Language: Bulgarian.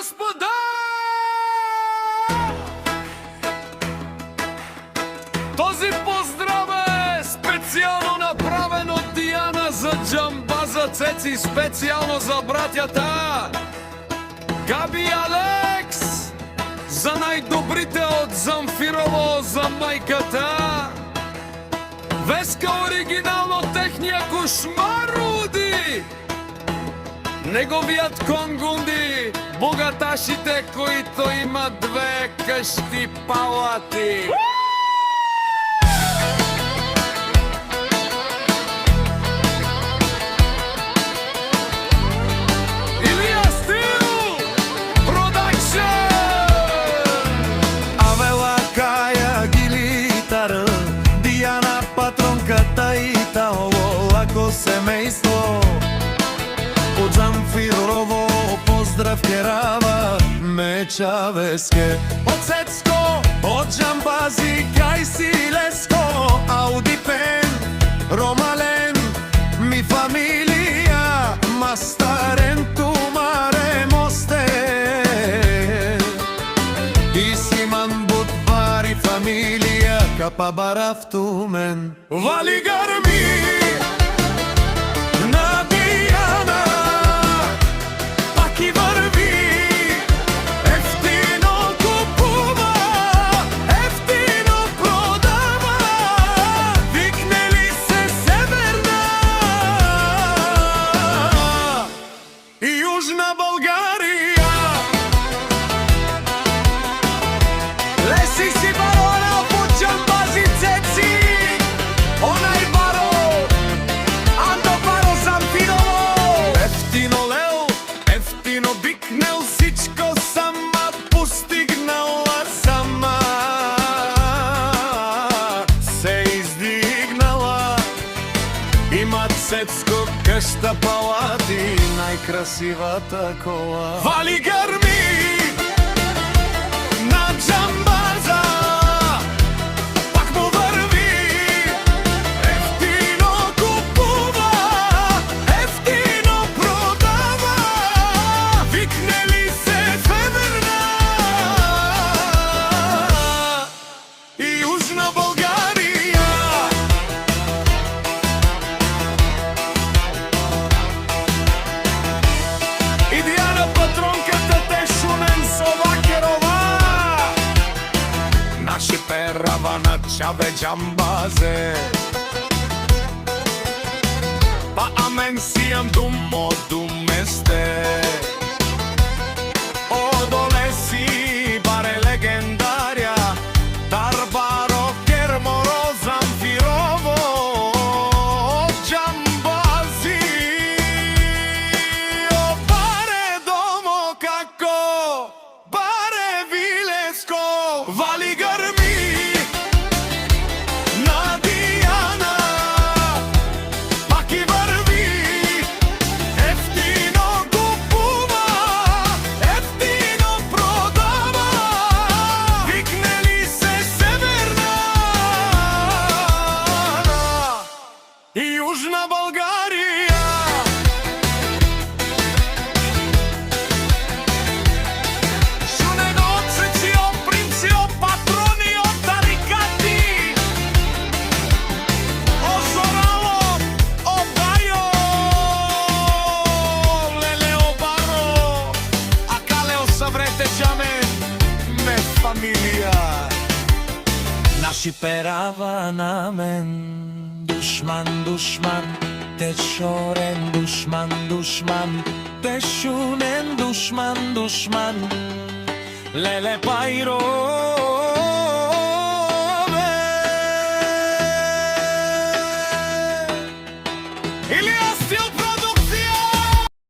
господа! Този поздрав е специјално направен од Дијана за Џамбаза Цеци, специјално за браќата Габи и Алекс, за најдобрите од Замфирово, за мајката Веска, оригинално технија Кошмаруди, неговиот конгунди, богаташите които имат две кашти палати. Илија Стил Продакшн! Авела, Каја, гилитара, Дијана, патронката и таово лако семејство. Од Замфирово поздрав керава Меча Веске, од Цецко, од Џамбази кај Силеско, Ауди Пен, Ромален, ми фамилија, Мастарен, Тумаре, Мосте, и Симан Будвари фамилија, Капа Барафтумен, Вали Гарми, на Дијана, пак и врви, ефтино купува, ефтино продава, викне ли се Северна и Јужна Българија. Леси си барона по Џамбази Цеци, онај баро, Андо баро Замфирово. Ефтино лел, ефтино бикнел, сичко сама постигнала, сама се издигнала. Има Цецко кашта палати, најкрасивата кола. Вали Гарми на Џамбаза, пак му врви, ефтино купува, ефтино продава, викне ли се Северна и Јужна Българија. И Дијана, патронката Тешунен со Вакерова, наши перава на Чаве Џамбазе, па амен сијам думо думесте, одолеси баре легендарја, Тарбаро, Керморо, Замфирово, Џамбази, о баре домо како, баре Вилеско, Вали Гарми на Дијана, пак и врви, ефтино купува, ефтино продава, викне ли се Северна и Јужна Българија. Шунено отсечио, принцио, патронио, тарикати, Озорало, Обајо, Леле Обаро, а Калео Саврете Џамен, ме фамилија. Наши перава на мен, душман, душман, Тешорен, душман, душман, Тешунен, душман, душман, Леле Пајро,